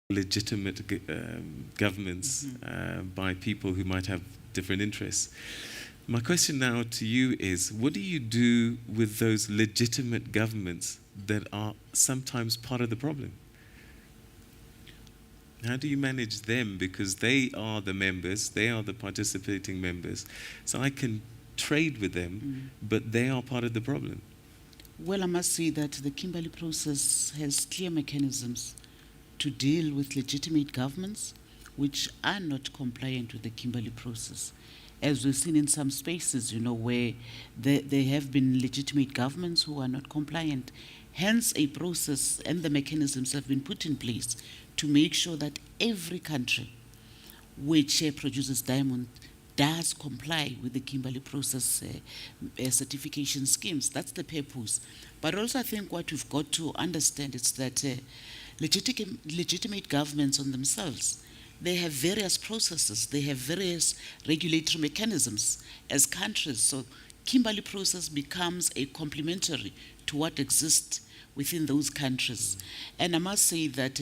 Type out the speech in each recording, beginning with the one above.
legitimate governments by people who might have different interests. My question now to you is, what do you do with those legitimate governments that are sometimes part of the problem? How do you manage them? Because they are the members, they are the participating members. So I can trade with them, but they are part of the problem. Well, I must say that the Kimberley process has clear mechanisms to deal with legitimate governments which are not compliant with the Kimberley process. As we've seen in some spaces, where there have been legitimate governments who are not compliant. Hence, a process and the mechanisms have been put in place to make sure that every country which produces diamond does comply with the Kimberley process certification schemes. That's the purpose. But also I think what we've got to understand is that legitimate governments on themselves, they have various processes, they have various regulatory mechanisms as countries. So Kimberley process becomes a complementary to what exists within those countries. And I must say that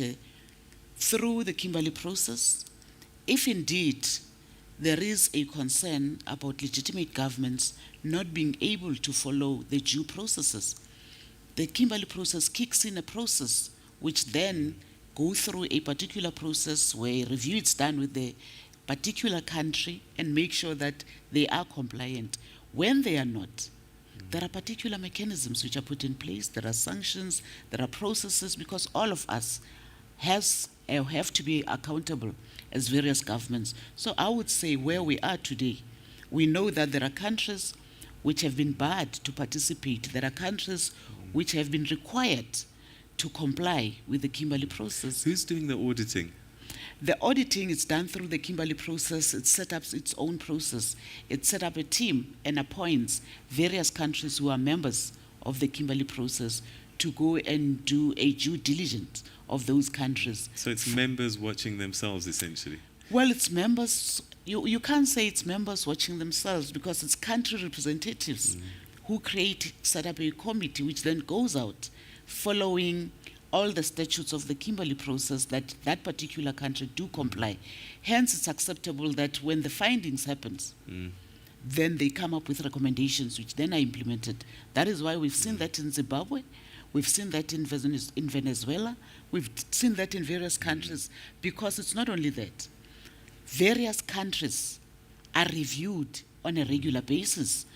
through the Kimberley process, if indeed there is a concern about legitimate governments not being able to follow the due processes, the Kimberley process kicks in a process which then go through a particular process where a review is done with the particular country and make sure that they are compliant. When they are not, there are particular mechanisms which are put in place, there are sanctions, there are processes, because all of us have to be accountable as various governments. So I would say where we are today, we know that there are countries which have been barred to participate. There are countries which have been required to comply with the Kimberley process. Who's doing the auditing? The auditing is done through the Kimberley process. It set up its own process. It set up a team and appoints various countries who are members of the Kimberley process to go and do a due diligence of those countries. So it's members watching themselves, essentially? Well, it's members. You can't say it's members watching themselves, because it's country representatives who set up a committee which then goes out following all the statutes of the Kimberley process that that particular country do comply. Hence, it's acceptable that when the findings happens, then they come up with recommendations which then are implemented. That is why we've seen that in Zimbabwe, we've seen that in Venezuela, we've seen that in various countries, because it's not only that. Various countries are reviewed on a regular basis,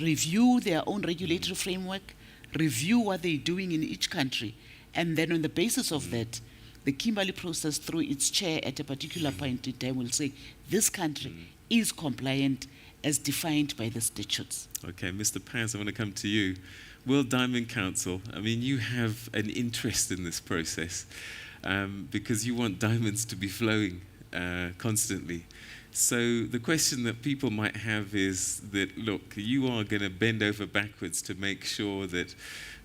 review their own regulatory framework, review what they're doing in each country, and then on the basis of that, the Kimberley process, through its chair at a particular point in time, will say this country is compliant as defined by the statutes. Okay, Mr. Paz, I want to come to you. World Diamond Council, I mean, you have an interest in this process because you want diamonds to be flowing constantly. So the question that people might have is that, look, you are going to bend over backwards to make sure that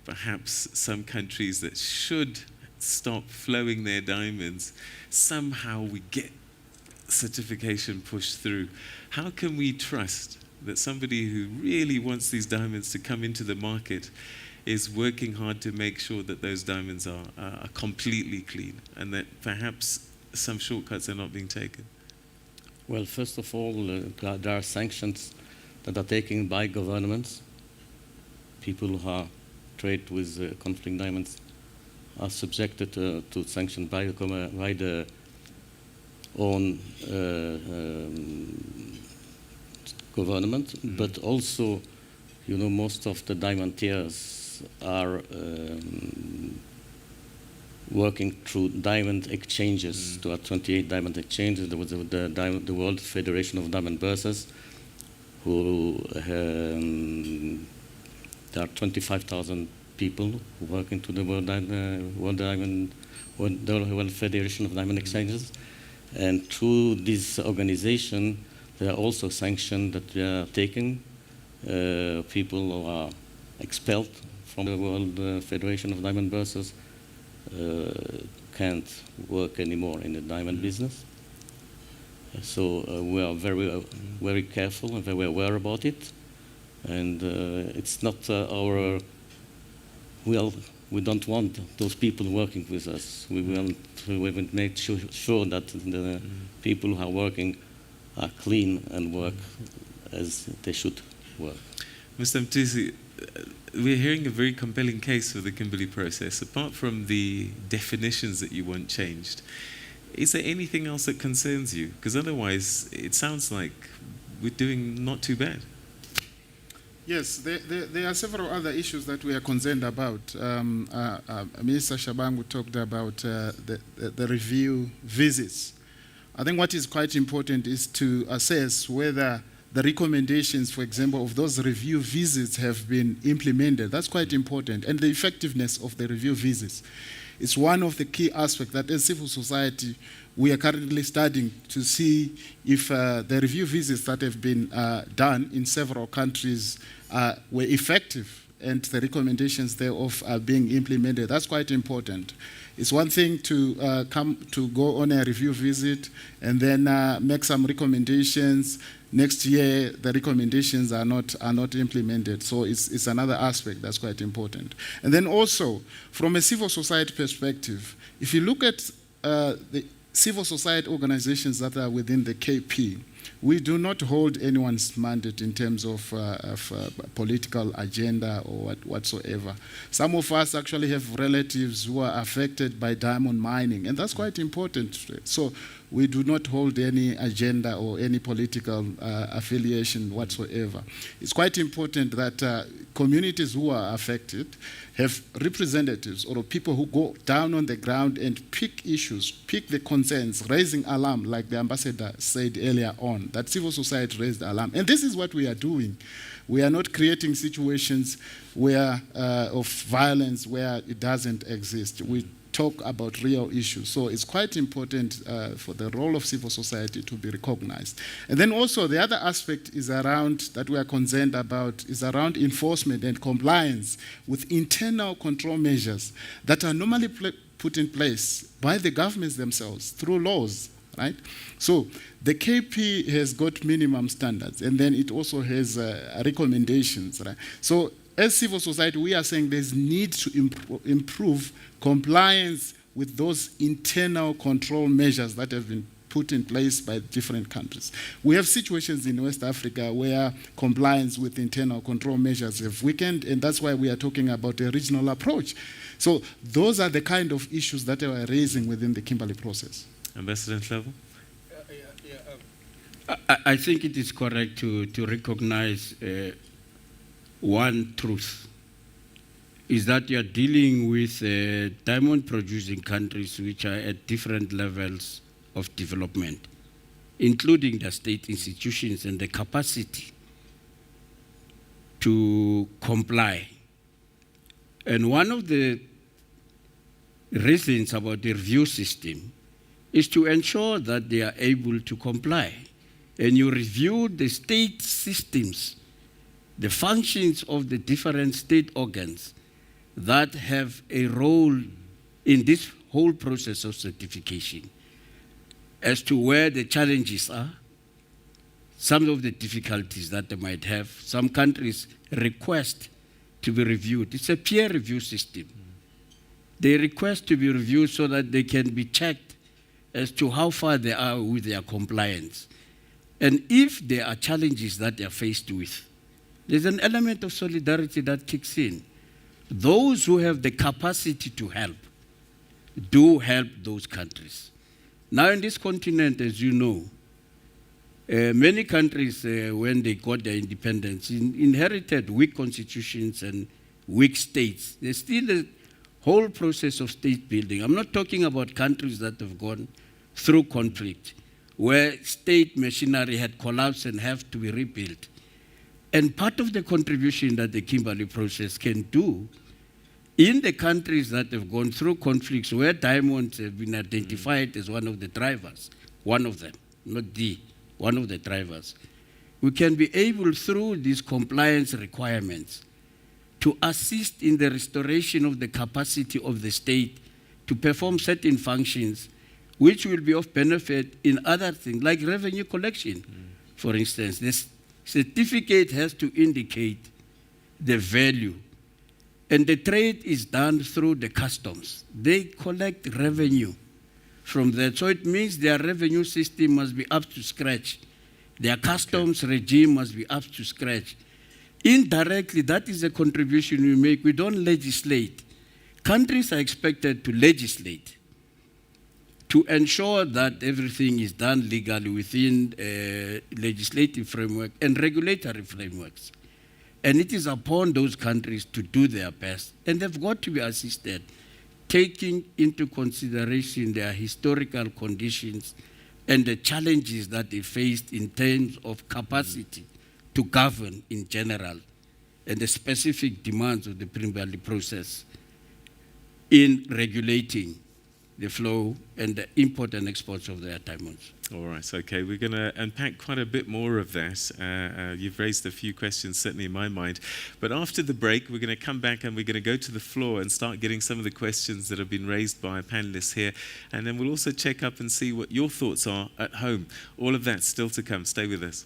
perhaps some countries that should stop flowing their diamonds, somehow we get certification pushed through. How can we trust that somebody who really wants these diamonds to come into the market is working hard to make sure that those diamonds are completely clean, and that perhaps some shortcuts are not being taken? Well, first of all, there are sanctions that are taken by governments. People who are trade with conflict diamonds are subjected to sanctions by the own government, but also, most of the diamantiers are working through diamond exchanges. There are 28 diamond exchanges. There was the World Federation of Diamond Bursars, who there are 25,000 people working to the World Federation of Diamond Exchanges. And through this organization, there are also sanctions that they are taking. People who are expelled from the World Federation of Diamond Bursars can't work anymore in the diamond business. So we are very careful and very aware about it. And it's not we don't want those people working with us. We will make sure that the people who are working are clean and work as they should work. Mr. Mtusi, we're hearing a very compelling case for the Kimberley process. Apart from the definitions that you want changed, is there anything else that concerns you? Because otherwise, it sounds like we're doing not too bad. Yes, there are several other issues that we are concerned about. Minister Shabangu talked about the review visits. I think what is quite important is to assess whether the recommendations, for example, of those review visits have been implemented. That's quite important. And the effectiveness of the review visits is one of the key aspects that as civil society we are currently studying to see if the review visits that have been done in several countries were effective and the recommendations thereof are being implemented. That's quite important. It's one thing to come to go on a review visit and then make some recommendations. Next year, the recommendations are not implemented. So it's another aspect that's quite important. And then also, from a civil society perspective, if you look at the civil society organizations that are within the KP, we do not hold anyone's mandate in terms of political agenda or whatsoever. Some of us actually have relatives who are affected by diamond mining, and that's quite important. So we do not hold any agenda or any political affiliation whatsoever. It's quite important that communities who are affected have representatives or people who go down on the ground and pick issues, pick the concerns, raising alarm, like the ambassador said earlier on, that civil society raised alarm. And this is what we are doing. We are not creating situations where of violence where it doesn't exist. We talk about real issues. So it's quite important for the role of civil society to be recognized. And then also the other aspect is around, that we are concerned about, is around enforcement and compliance with internal control measures that are normally put in place by the governments themselves through laws, right? So the KP has got minimum standards, and then it also has recommendations, right? So as civil society, we are saying there's need to improve compliance with those internal control measures that have been put in place by different countries. We have situations in West Africa where compliance with internal control measures have weakened, and that's why we are talking about a regional approach. So those are the kind of issues that we are raising within the Kimberley process. Ambassador Nhlavo? I think it is correct to recognize one truth, is that you are dealing with diamond-producing countries which are at different levels of development, including the state institutions and the capacity to comply. And one of the reasons about the review system is to ensure that they are able to comply. And you review the state systems, the functions of the different state organs that have a role in this whole process of certification, as to where the challenges are, some of the difficulties that they might have. Some countries request to be reviewed. It's a peer review system. They request to be reviewed so that they can be checked as to how far they are with their compliance. And if there are challenges that they are faced with, there's an element of solidarity that kicks in. Those who have the capacity to help do help those countries. Now in this continent, as you know, many countries, when they got their independence, inherited weak constitutions and weak states. There's still a whole process of state building. I'm not talking about countries that have gone through conflict, where state machinery had collapsed and have to be rebuilt. And part of the contribution that the Kimberley process can do in the countries that have gone through conflicts where diamonds have been identified as one of the drivers, one of them, not one of the drivers, we can be able, through these compliance requirements, to assist in the restoration of the capacity of the state to perform certain functions which will be of benefit in other things, like revenue collection, for instance. This certificate has to indicate the value And the trade is done through the customs. They collect revenue from that. So it means their revenue system must be up to scratch. Their customs regime must be up to scratch. Indirectly, that is a contribution we make. We don't legislate. Countries are expected to legislate to ensure that everything is done legally within legislative framework and regulatory frameworks. And it is upon those countries to do their best. And they've got to be assisted, taking into consideration their historical conditions and the challenges that they faced in terms of capacity to govern in general and the specific demands of the Kimberley process in regulating the flow and the import and exports of their diamonds. All right, okay. We're going to unpack quite a bit more of that. You've raised a few questions, certainly in my mind. But after the break, we're going to come back and we're going to go to the floor and start getting some of the questions that have been raised by our panelists here. And then we'll also check up and see what your thoughts are at home. All of that still to come. Stay with us.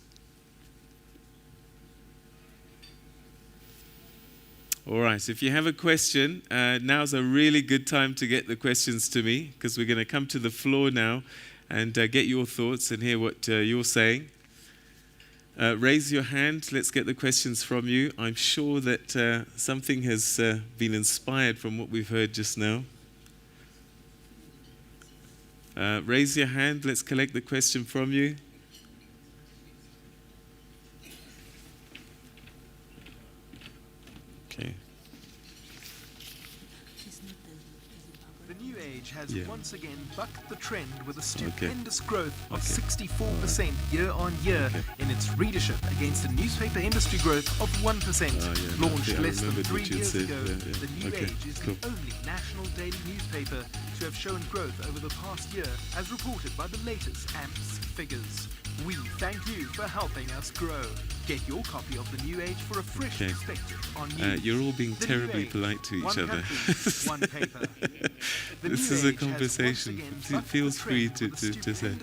All right, if you have a question, now's a really good time to get the questions to me, because we're going to come to the floor now and get your thoughts and hear what you're saying. Raise your hand. Let's get the questions from you. I'm sure that something has been inspired from what we've heard just now. Raise your hand. Let's collect the question from you. Okay. The new age has once again bucked the trend with a stupendous growth of 64% year on year in its readership against a newspaper industry growth of 1%. Launched less than 3 years ago, the new age is the only national daily newspaper to have shown growth over the past year, as reported by the latest AMPS figures. We thank you for helping us grow. Get your copy of The New Age for a fresh perspective on news. You're all being terribly polite to each other. This is a conversation. Feel free to say.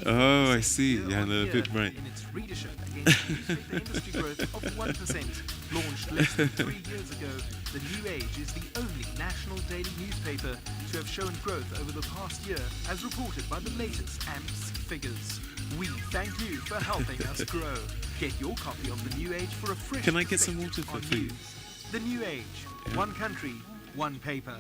Oh, I see. Yeah, no, a bit right. In its readership against newspaper industry growth of 1%. Launched less than 3 years ago, The New Age is the only national daily newspaper to have shown growth over the past year, as reported by the latest AMPS figures. We thank you for helping us grow. Get your copy of The New Age for a fresh Can I get some water perspective for on you? news. The New Age, one country, one paper.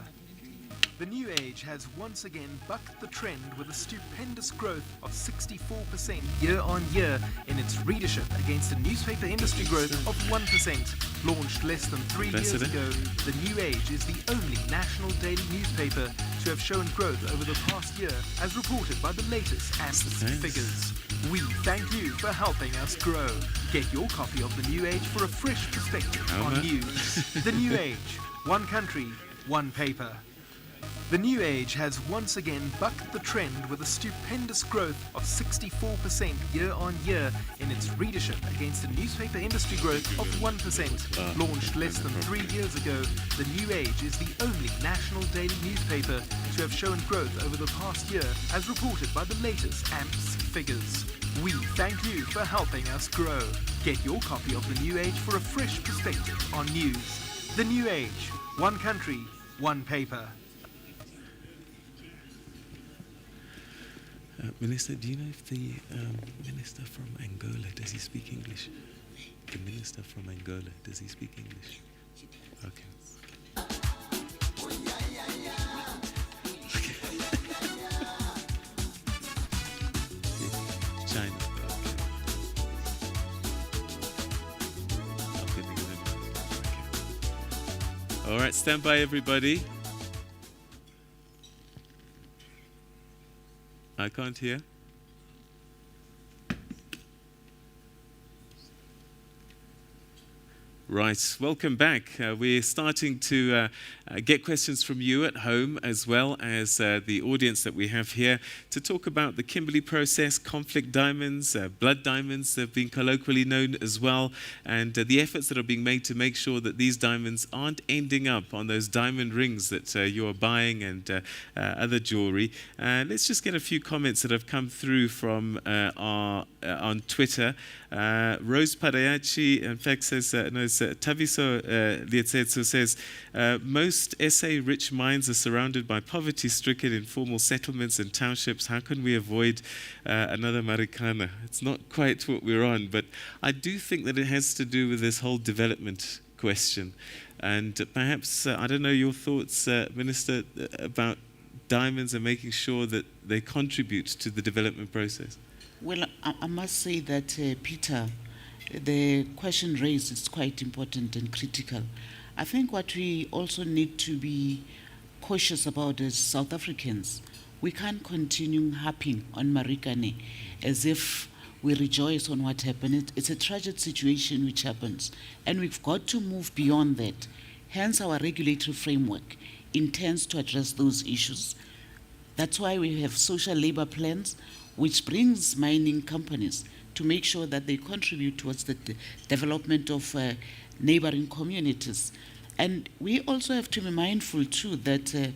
The New Age has once again bucked the trend with a stupendous growth of 64% year on year in its readership against a newspaper industry growth of 1%. Launched less than 3 years ago, The New Age is the only national daily newspaper to have shown growth over the past year, as reported by the latest AMPS figures. We thank you for helping us grow. Get your copy of The New Age for a fresh perspective on news. The New Age, one country, one paper. The New Age has once again bucked the trend with a stupendous growth of 64% year on year in its readership against a newspaper industry growth of 1%. Launched less than 3 years ago, The New Age is the only national daily newspaper to have shown growth over the past year, as reported by the latest AMPS figures. We thank you for helping us grow. Get your copy of The New Age for a fresh perspective on news. The New Age, one country, one paper. Minister, do you know if the minister from Angola, does he speak English? The minister from Angola, does he speak English? Okay. China. Okay. All right, stand by, everybody. I can't hear. Right, welcome back. We're starting to get questions from you at home, as well as the audience that we have here, to talk about the Kimberley process, conflict diamonds, blood diamonds, they've been colloquially known as well, and the efforts that are being made to make sure that these diamonds aren't ending up on those diamond rings that you are buying and other jewelry. Let's just get a few comments that have come through from on Twitter. Rose Padayachi, in fact, says Tabiso Lietsetso says, most SA-rich mines are surrounded by poverty-stricken informal settlements and townships. How can we avoid another Marikana? It's not quite what we're on, but I do think that it has to do with this whole development question. And perhaps, I don't know your thoughts, Minister, about diamonds and making sure that they contribute to the development process. Well, I must say that, Peter, the question raised is quite important and critical. I think what we also need to be cautious about as South Africans, we can't continue harping on Marikana as if we rejoice on what happened. It's a tragic situation which happens, and we've got to move beyond that. Hence, our regulatory framework intends to address those issues. That's why we have social labor plans, which brings mining companies to make sure that they contribute towards the development of neighboring communities. And we also have to be mindful, too, that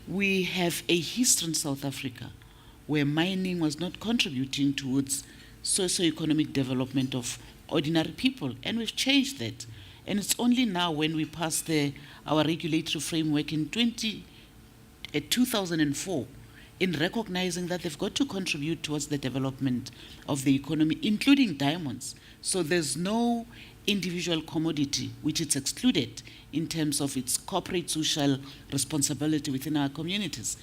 we have a history in South Africa where mining was not contributing towards socio-economic development of ordinary people, and we've changed that. And it's only now when we passed our regulatory framework in 2004, in recognizing that they've got to contribute towards the development of the economy, including diamonds. So there's no individual commodity which is excluded in terms of its corporate social responsibility within our communities.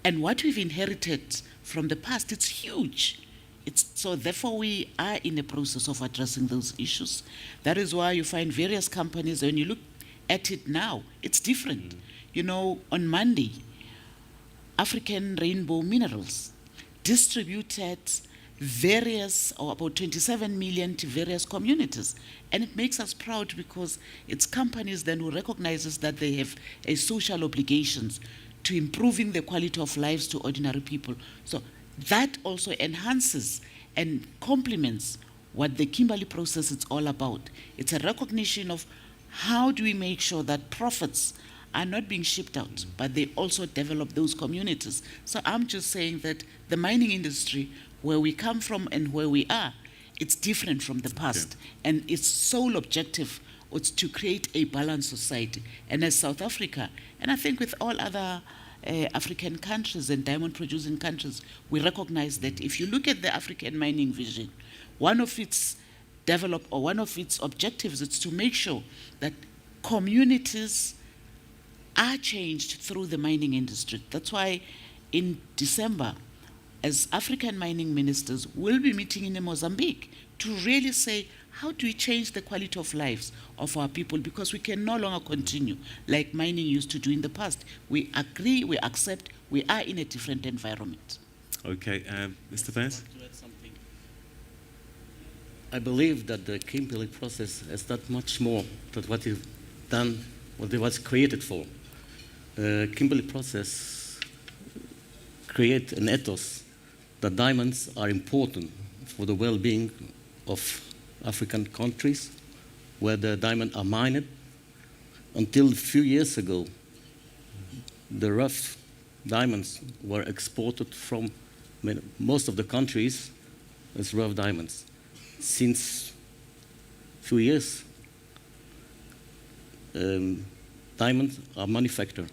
And what we've inherited from the past, it's huge. So therefore we are in the process of addressing those issues. That is why you find various companies, when you look at it now, it's different. You know, on Monday, African Rainbow Minerals distributed about 27 million to various communities. And it makes us proud because it's companies then who recognizes that they have a social obligations to improving the quality of lives to ordinary people. So that also enhances and complements what the Kimberley process is all about. It's a recognition of how do we make sure that profits are not being shipped out, but they also develop those communities. So I'm just saying that the mining industry, where we come from and where we are, it's different from the past. Okay. And its sole objective was to create a balanced society. And as South Africa, and I think with all other African countries and diamond-producing countries, we recognize that if you look at the African mining vision, one of its objectives is to make sure that communities are changed through the mining industry. That's why in December, as African mining ministers, we'll be meeting in Mozambique to really say, how do we change the quality of lives of our people? Because we can no longer continue like mining used to do in the past. We agree, we accept, we are in a different environment. Okay, Mr. Vance? I believe that the Kimberley process has done much more than what it was created for. Kimberley process create an ethos that diamonds are important for the well-being of African countries where the diamonds are mined. Until a few years ago, the rough diamonds were exported from most of the countries as rough diamonds. Since a few years, diamonds are manufactured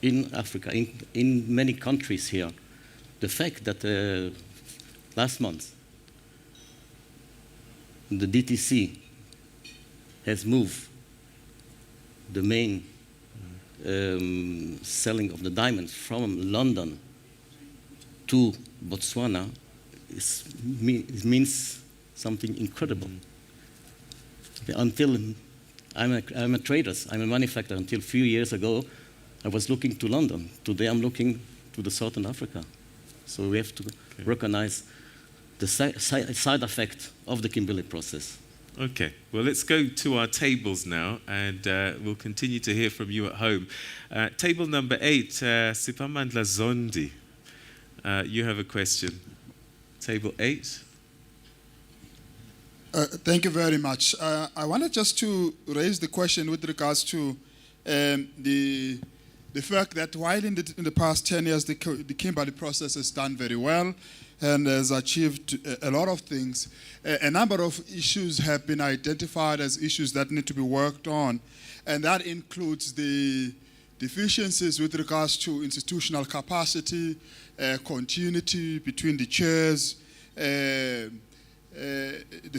in Africa, in many countries here. The fact that last month the DTC has moved the main selling of the diamonds from London to Botswana it means something incredible. Until I'm a trader, I'm a manufacturer. Until a few years ago, I was looking to London. Today, I'm looking to the Southern Africa. So we have to recognize the side effect of the Kimberley process. Okay, well, let's go to our tables now, and we'll continue to hear from you at home. Table number 8, Sipamandla Zondi. You have a question. Table 8. Thank you very much. I wanted just to raise the question with regards to the the fact that while in the past 10 years the Kimberley process has done very well and has achieved a lot of things, a number of issues have been identified as issues that need to be worked on, and that includes the deficiencies with regards to institutional capacity, continuity between the chairs, the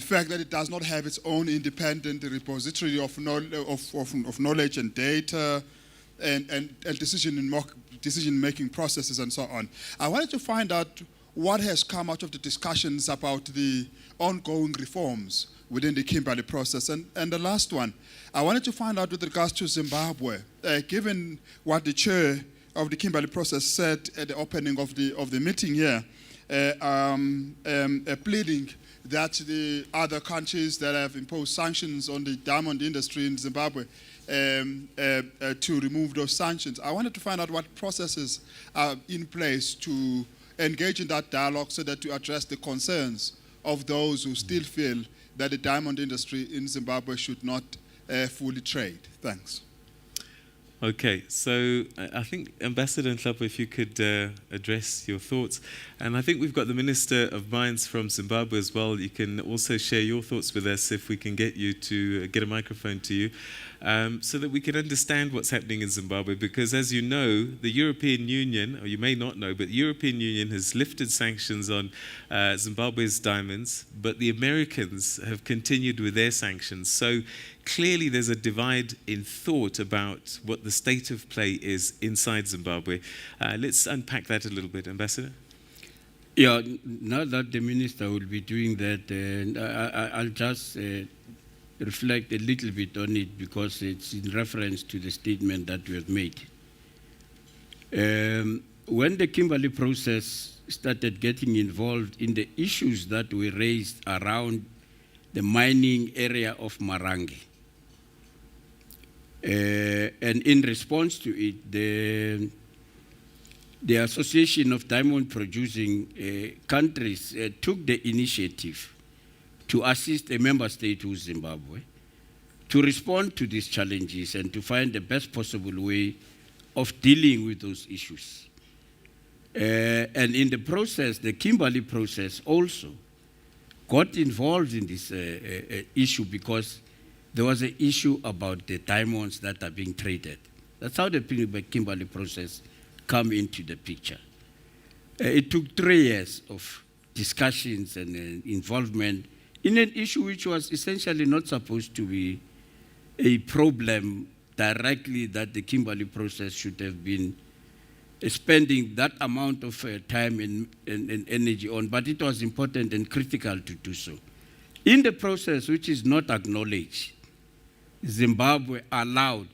fact that it does not have its own independent repository of knowledge and data, and decision-making processes and so on. I wanted to find out what has come out of the discussions about the ongoing reforms within the Kimberley process. And the last one, I wanted to find out with regards to Zimbabwe, given what the chair of the Kimberley process said at the opening of the meeting here, pleading that the other countries that have imposed sanctions on the diamond industry in Zimbabwe to remove those sanctions. I wanted to find out what processes are in place to engage in that dialogue so that to address the concerns of those who still feel that the diamond industry in Zimbabwe should not fully trade. Thanks. Okay, so I think Ambassador Nhlapo, if you could address your thoughts. And I think we've got the Minister of Mines from Zimbabwe as well. You can also share your thoughts with us if we can get you to get a microphone to you, so that we can understand what's happening in Zimbabwe. Because as you know, the European Union, or you may not know, but the European Union has lifted sanctions on Zimbabwe's diamonds, but the Americans have continued with their sanctions. So clearly there's a divide in thought about what the state of play is inside Zimbabwe. Let's unpack that a little bit, Ambassador. Yeah, now that the minister will be doing that, I'll just reflect a little bit on it because it's in reference to the statement that we have made. When the Kimberley process started getting involved in the issues that we raised around the mining area of Marange, and in response to it, the Association of Diamond Producing Countries took the initiative to assist a member state who is Zimbabwe to respond to these challenges and to find the best possible way of dealing with those issues. And in the process, the Kimberley process also got involved in this issue because there was an issue about the diamonds that are being traded. That's how the Kimberley process come into the picture. It took 3 years of discussions and involvement in an issue which was essentially not supposed to be a problem directly that the Kimberley process should have been spending that amount of time and energy on, but it was important and critical to do so. In the process, which is not acknowledged, Zimbabwe allowed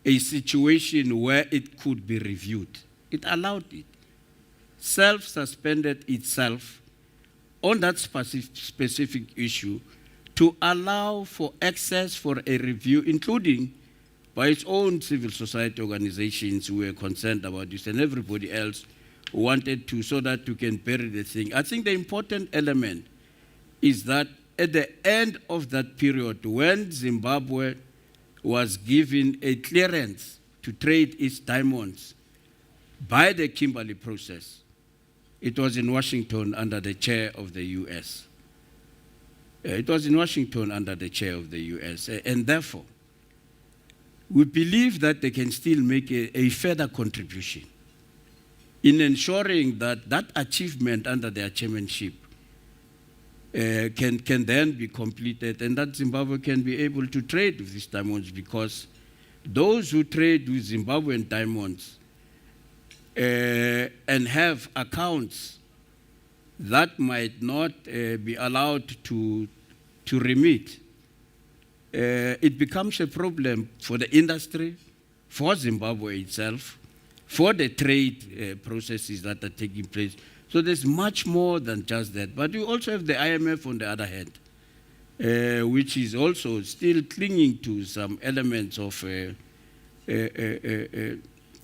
a situation where it could be reviewed. It allowed it. Self-suspended itself on that specific issue to allow for access for a review, including by its own civil society organizations who were concerned about this and everybody else who wanted to, so that you can bury the thing. I think the important element is that at the end of that period, when Zimbabwe was given a clearance to trade its diamonds by the Kimberley process, it was in Washington under the chair of the U.S. It was in Washington under the chair of the U.S. And therefore, we believe that they can still make a further contribution in ensuring that that achievement under their chairmanship can then be completed and that Zimbabwe can be able to trade with these diamonds, because those who trade with Zimbabwean diamonds and have accounts that might not be allowed to remit, it becomes a problem for the industry, for Zimbabwe itself, for the trade processes that are taking place. So there's much more than just that. But we also have the IMF on the other hand, which is also still clinging to some elements of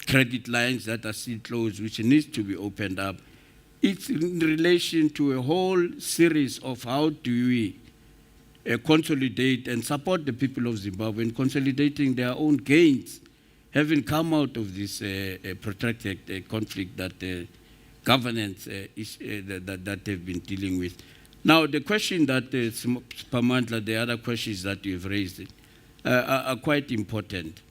credit lines that are still closed, which needs to be opened up. It's in relation to a whole series of how do we consolidate and support the people of Zimbabwe in consolidating their own gains having come out of this protracted conflict that governance that they've been dealing with. Now, the question that Pamandla, the other questions that you've raised are quite important.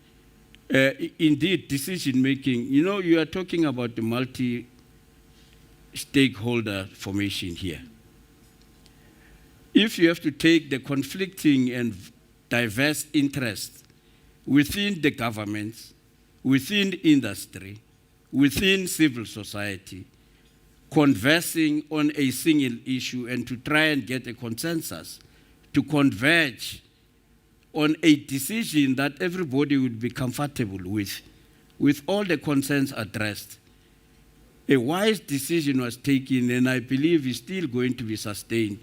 Indeed, decision-making, you are talking about the multi-stakeholder formation here. If you have to take the conflicting and diverse interests within the governments, within industry, within civil society, conversing on a single issue and to try and get a consensus, to converge on a decision that everybody would be comfortable with all the concerns addressed. A wise decision was taken, and I believe is still going to be sustained,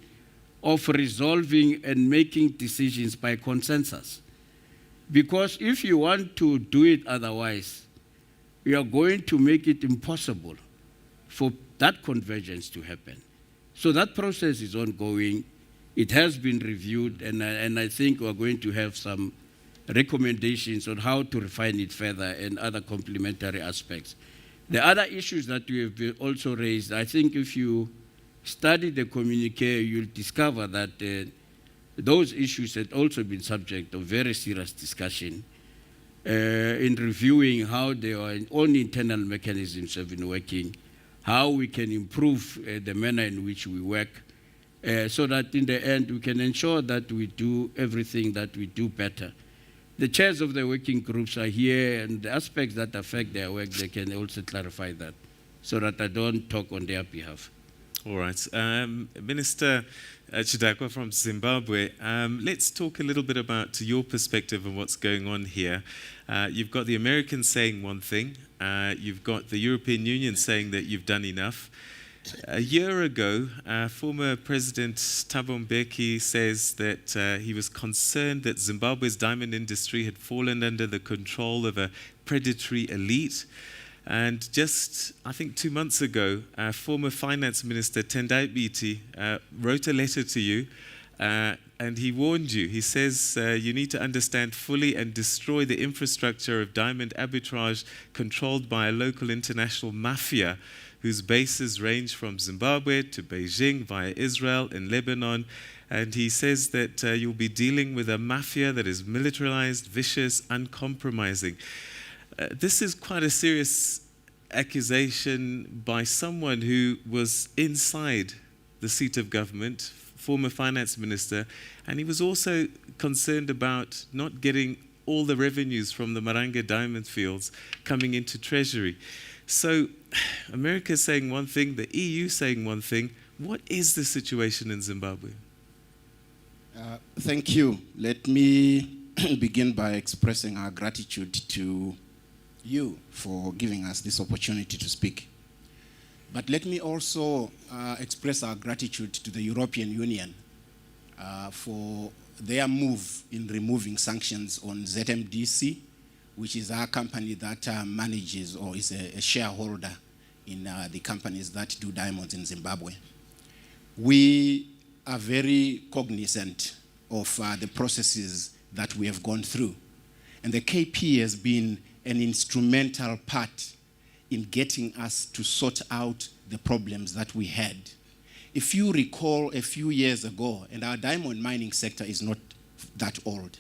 of resolving and making decisions by consensus. Because if you want to do it otherwise, you are going to make it impossible for that convergence to happen. So that process is ongoing. It has been reviewed, and I think we're going to have some recommendations on how to refine it further and other complementary aspects. The other issues that we have also raised, I think if you study the communique, you'll discover that those issues had also been subject of very serious discussion in reviewing how their own internal mechanisms have been working, how we can improve the manner in which we work, so that in the end we can ensure that we do everything that we do better. The chairs of the working groups are here, and the aspects that affect their work, they can also clarify that, so that I don't talk on their behalf. All right. Minister Chidakwa from Zimbabwe, let's talk a little bit about your perspective on what's going on here. You've got the Americans saying one thing. You've got the European Union saying that you've done enough. A year ago, former President Thabo Mbeki says that he was concerned that Zimbabwe's diamond industry had fallen under the control of a predatory elite. And just, I think 2 months ago, former Finance Minister Tendai Biti wrote a letter to you, and he warned you. He says you need to understand fully and destroy the infrastructure of diamond arbitrage controlled by a local international mafia whose bases range from Zimbabwe to Beijing via Israel and Lebanon. And he says that you'll be dealing with a mafia that is militarized, vicious, uncompromising. This is quite a serious accusation by someone who was inside the seat of government, former finance minister, and he was also concerned about not getting all the revenues from the Maranga diamond fields coming into treasury. So America is saying one thing, the EU saying one thing. What is the situation in Zimbabwe? Thank you. Let me begin by expressing our gratitude to you for giving us this opportunity to speak. But let me also express our gratitude to the European Union for their move in removing sanctions on ZMDC, which is our company that manages or is a shareholder in the companies that do diamonds in Zimbabwe. We are very cognizant of the processes that we have gone through. And the KP has been an instrumental part in getting us to sort out the problems that we had. If you recall a few years ago, and our diamond mining sector is not that old,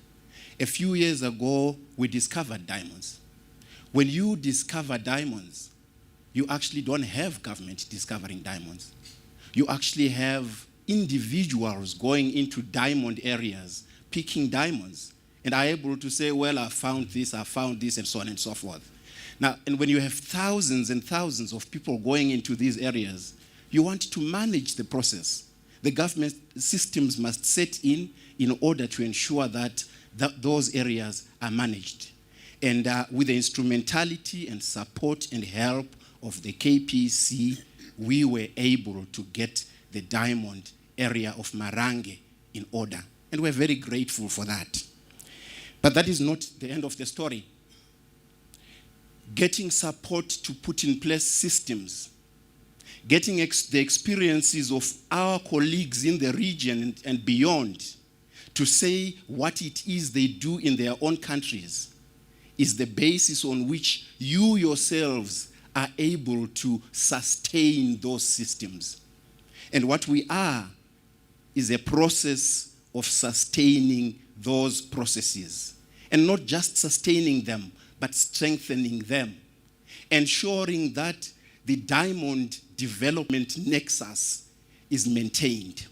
a few years ago we discovered diamonds. When you discover diamonds, you actually don't have government discovering diamonds. You actually have individuals going into diamond areas, picking diamonds, and are able to say, well, I found this, and so on and so forth. Now, and when you have thousands and thousands of people going into these areas, you want to manage the process. The government systems must set in order to ensure that those areas are managed. And with the instrumentality and support and help of the KPC, we were able to get the diamond area of Marange in order. And we're very grateful for that. But that is not the end of the story. Getting support to put in place systems, getting the experiences of our colleagues in the region and beyond to say what it is they do in their own countries is the basis on which you yourselves are able to sustain those systems. And what we are is a process of sustaining those processes. And not just sustaining them, but strengthening them. Ensuring that the diamond development nexus is maintained.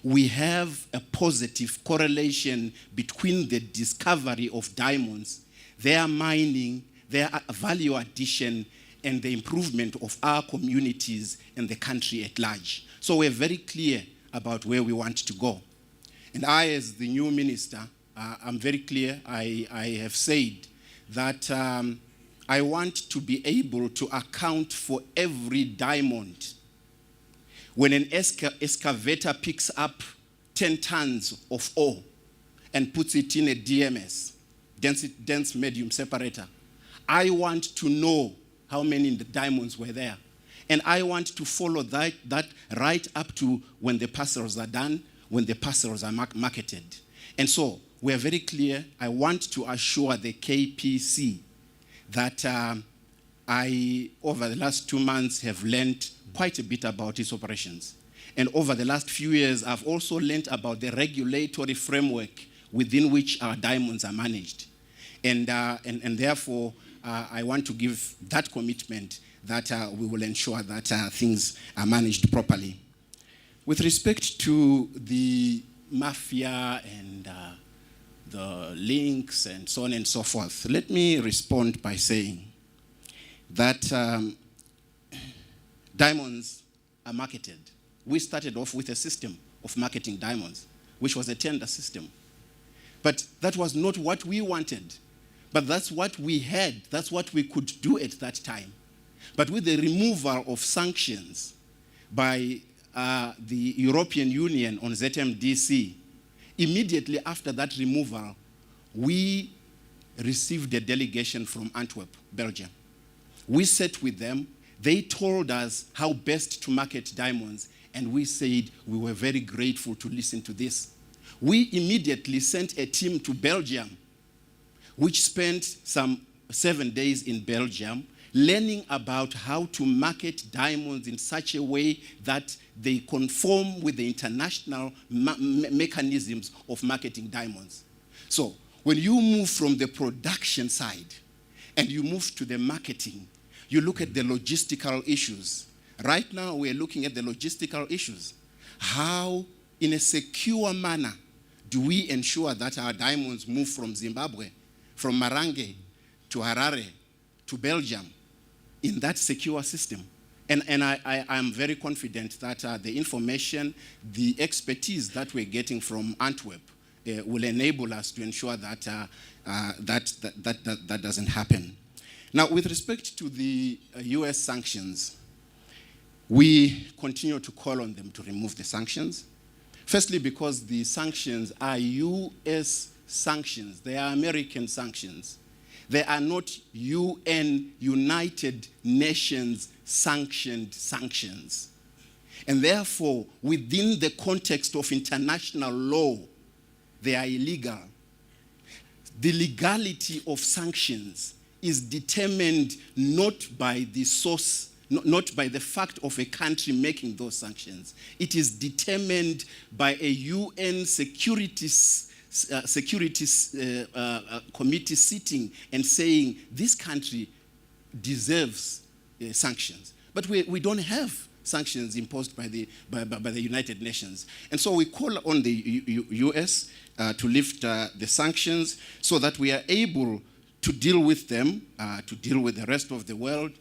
We have a positive correlation between the discovery of diamonds, their mining, their value addition, and the improvement of our communities and the country at large. So we're very clear about where we want to go. And I, as the new minister, I'm very clear. I have said that I want to be able to account for every diamond. When an excavator picks up 10 tons of ore and puts it in a DMS, dense medium separator, I want to know how many diamonds were there. And I want to follow that right up to when the parcels are done, when the parcels are marketed. And so we are very clear. I want to assure the KPC that I, over the last 2 months, have learned quite a bit about its operations. And over the last few years, I've also learned about the regulatory framework within which our diamonds are managed. And therefore, I want to give that commitment that we will ensure that things are managed properly. With respect to the mafia and the links and so on and so forth, let me respond by saying that diamonds are marketed. We started off with a system of marketing diamonds, which was a tender system. But that was not what we wanted. But that's what we had. That's what we could do at that time. But with the removal of sanctions by the European Union on ZMDC, immediately after that removal, we received a delegation from Antwerp, Belgium. We sat with them. They told us how best to market diamonds, and we said we were very grateful to listen to this. We immediately sent a team to Belgium, which spent some 7 days in Belgium, learning about how to market diamonds in such a way that they conform with the international mechanisms of marketing diamonds. So when you move from the production side and you move to the marketing, you look at the logistical issues. Right now, we're looking at the logistical issues. How, in a secure manner, do we ensure that our diamonds move from Zimbabwe, from Marange to Harare to Belgium in that secure system? And I am very confident that the information, the expertise that we're getting from Antwerp will enable us to ensure that that doesn't happen. Now, with respect to the US sanctions, we continue to call on them to remove the sanctions. Firstly, because the sanctions are US sanctions. They are American sanctions. They are not UN, United Nations sanctioned sanctions. And therefore, within the context of international law, they are illegal. The legality of sanctions is determined not by the source, not by the fact of a country making those sanctions. It is determined by a UN securities committee sitting and saying this country deserves sanctions. But we don't have sanctions imposed by the United Nations. And so we call on the US to lift the sanctions so that we are able to deal with them, to deal with the rest of the world.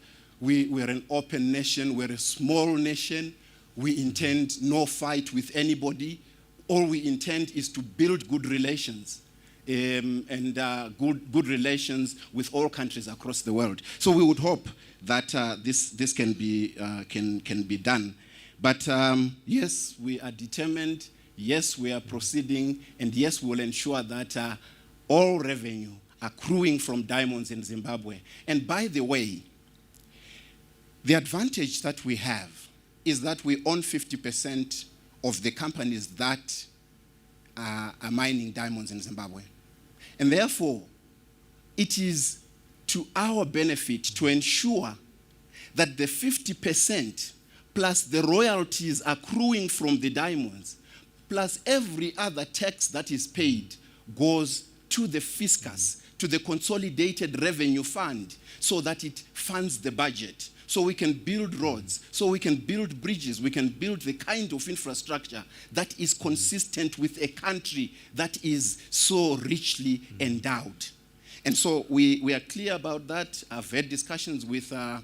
We're an open nation. We're a small nation. We intend no fight with anybody. All we intend is to build good relations and good relations with all countries across the world. So we would hope that this can be done. But yes, we are determined. Yes, we are proceeding. And yes, we will ensure that all revenue accruing from diamonds in Zimbabwe. And by the way, the advantage that we have is that we own 50% of the companies that are mining diamonds in Zimbabwe. And therefore, it is to our benefit to ensure that the 50% plus the royalties accruing from the diamonds, plus every other tax that is paid, goes to the fiscus, to the Consolidated Revenue Fund, so that it funds the budget, so we can build roads, so we can build bridges, we can build the kind of infrastructure that is consistent with a country that is so richly endowed. And so we are clear about that. I've had discussions with the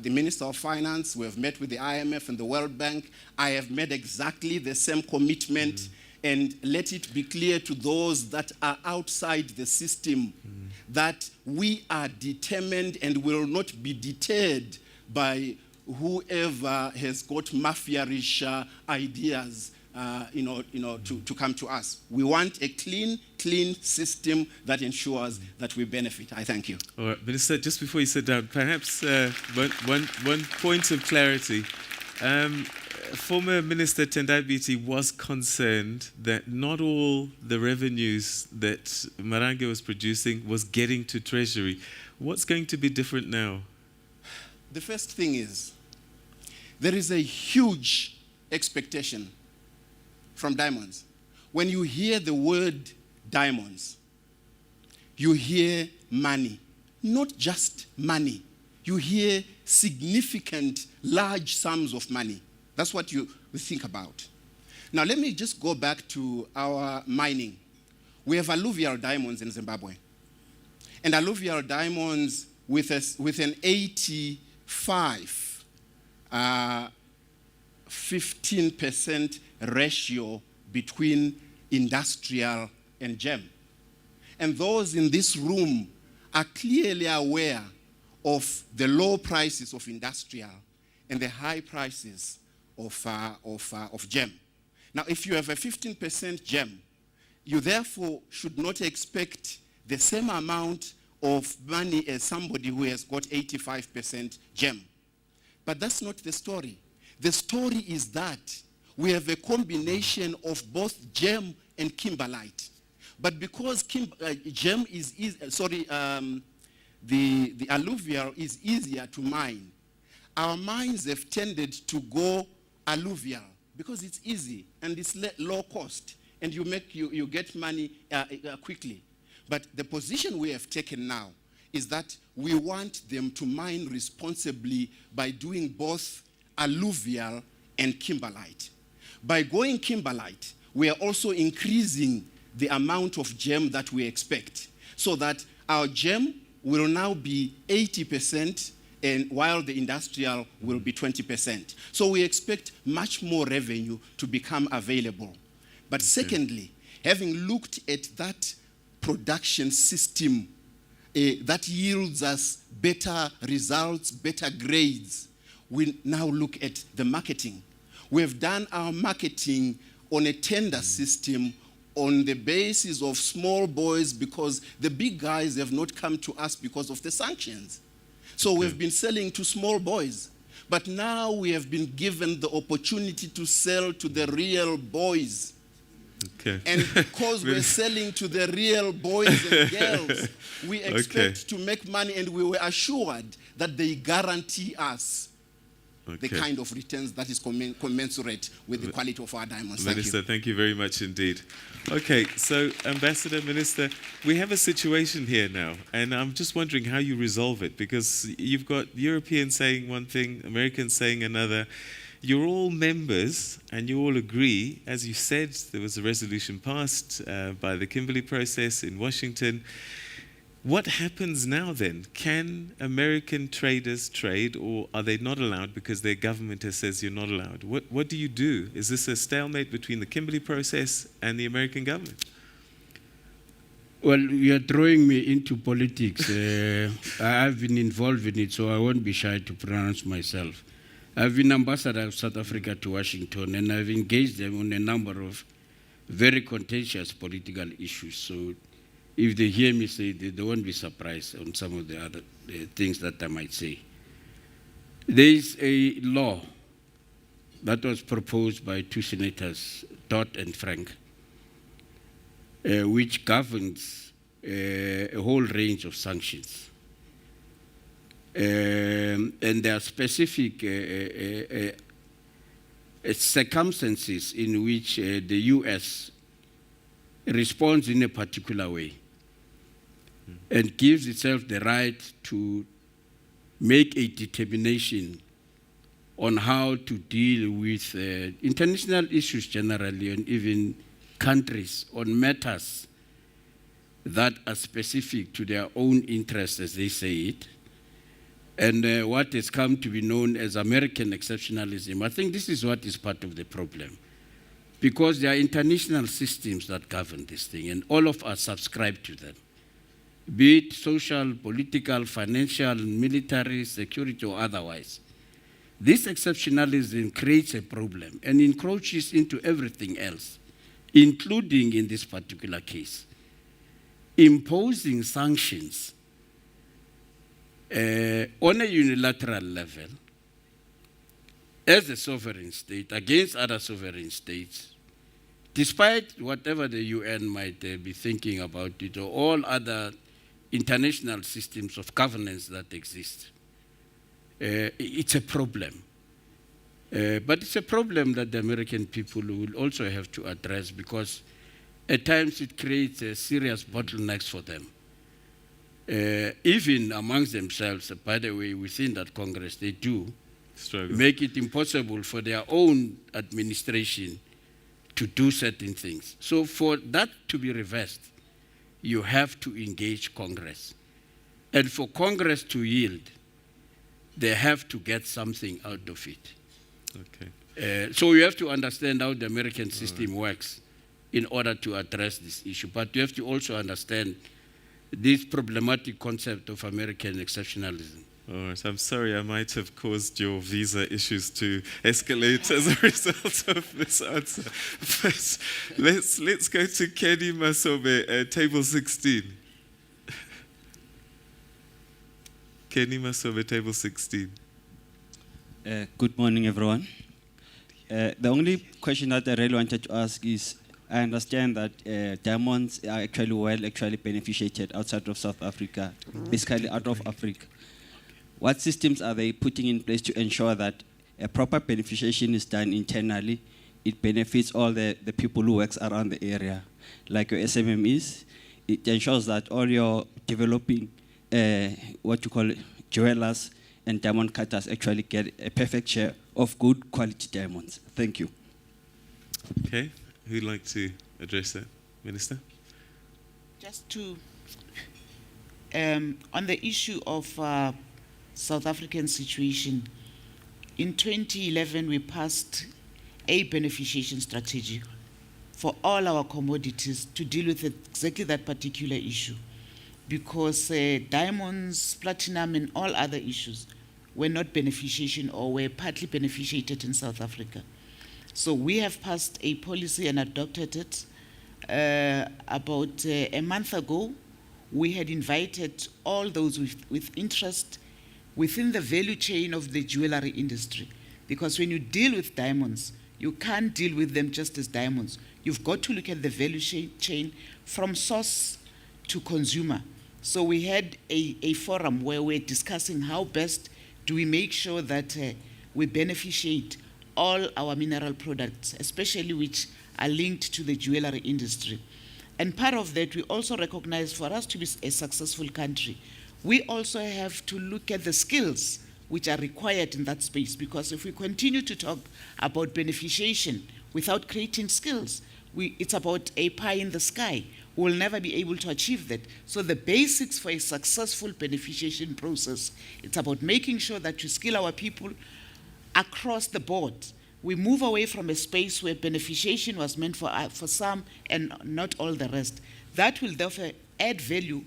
Minister of Finance. We have met with the IMF and the World Bank. I have made exactly the same commitment. And let it be clear to those that are outside the system that we are determined and will not be deterred by whoever has got mafia-ish ideas to come to us. We want a clean system that ensures that we benefit. I thank you. All right, Minister, just before you sit down, perhaps one point of clarity. Former Minister Tendai Biti was concerned that not all the revenues that Marange was producing was getting to Treasury. What's going to be different now? The first thing is, there is a huge expectation from diamonds. When you hear the word diamonds, you hear money. Not just money. You hear significant, large sums of money. That's what you think about. Now, let me just go back to our mining. We have alluvial diamonds in Zimbabwe. And alluvial diamonds with an 85, 15% ratio between industrial and gem. And those in this room are clearly aware of the low prices of industrial and the high prices of gem. Now, if you have a 15% gem, you therefore should not expect the same amount of money as somebody who has got 85% gem. But that's not the story. The story is that we have a combination of both gem and kimberlite. But because gem is the alluvial is easier to mine, our mines have tended to go alluvial because it's easy and it's low cost, and you get money quickly. But the position we have taken now is that we want them to mine responsibly by doing both alluvial and kimberlite. By going kimberlite, we are also increasing the amount of gem that we expect, so that our gem will now be 80%, and while the industrial will be 20%. So we expect much more revenue to become available. But secondly, having looked at that production system that yields us better results, better grades, we now look at the marketing. We have done our marketing on a tender system on the basis of small boys, because the big guys have not come to us because of the sanctions. So we've been selling to small boys. But now we have been given the opportunity to sell to the real boys. Okay. And because we're selling to the real boys and girls, we expect to make money, and we were assured that they guarantee us the kind of returns that is commensurate with the quality of our diamonds. Minister, thank you very much indeed. Okay, so Ambassador, Minister, we have a situation here now, and I'm just wondering how you resolve it, because you've got Europeans saying one thing, Americans saying another. You're all members, and you all agree. As you said, there was a resolution passed by the Kimberley process in Washington. What happens now then? Can American traders trade, or are they not allowed because their government says you're not allowed? What do you do? Is this a stalemate between the Kimberley process and the American government? Well, you're throwing me into politics. I've been involved in it, so I won't be shy to pronounce myself. I've been ambassador of South Africa to Washington, and I've engaged them on a number of very contentious political issues. So if they hear me say, they won't be surprised on some of the other things that I might say. There is a law that was proposed by two senators, Todd and Frank, which governs a whole range of sanctions. And there are specific circumstances in which the US responds in a particular way and gives itself the right to make a determination on how to deal with international issues generally, and even countries on matters that are specific to their own interests, as they say it, and what has come to be known as American exceptionalism. I think this is what is part of the problem, because there are international systems that govern this thing, and all of us subscribe to them, be it social, political, financial, military, security, or otherwise. This exceptionalism creates a problem and encroaches into everything else, including in this particular case. Imposing sanctions on a unilateral level as a sovereign state against other sovereign states, despite whatever the UN might be thinking about it, or all other international systems of governance that exist, it's a problem. But it's a problem that the American people will also have to address, because at times it creates serious bottlenecks for them. Even amongst themselves, by the way, within that Congress, they do make it impossible for their own administration to do certain things. So for that to be reversed, you have to engage Congress. And for Congress to yield, they have to get something out of it. Okay. So you have to understand how the American system works in order to address this issue. But you have to also understand this problematic concept of American exceptionalism. All right, I'm sorry, I might have caused your visa issues to escalate as a result of this answer. But let's go to Kenny Masobe, table 16. Kenny Masobe, table 16. Good morning, everyone. The only question that I really wanted to ask is, I understand that diamonds are actually beneficiated outside of South Africa, basically out of Africa. What systems are they putting in place to ensure that a proper beneficiation is done internally? It benefits all the people who work around the area, like your SMMEs. It ensures that all your developing, jewelers and diamond cutters actually get a perfect share of good quality diamonds. Thank you. Okay, who'd like to address that? Minister? Just to, on the issue of South African situation, in 2011 we passed a beneficiation strategy for all our commodities to deal with exactly that particular issue, because diamonds, platinum, and all other issues were not beneficiation or were partly beneficiated in South Africa. So we have passed a policy and adopted it. About a month ago, we had invited all those with interest within the value chain of the jewelry industry. Because when you deal with diamonds, you can't deal with them just as diamonds. You've got to look at the value chain from source to consumer. So we had a forum where we're discussing how best do we make sure that we beneficiate all our mineral products, especially which are linked to the jewelry industry. And part of that, we also recognize for us to be a successful country, we also have to look at the skills which are required in that space, because if we continue to talk about beneficiation without creating skills, it's about a pie in the sky. We'll never be able to achieve that. So the basics for a successful beneficiation process, it's about making sure that you skill our people across the board. We move away from a space where beneficiation was meant for some and not all the rest. That will therefore add value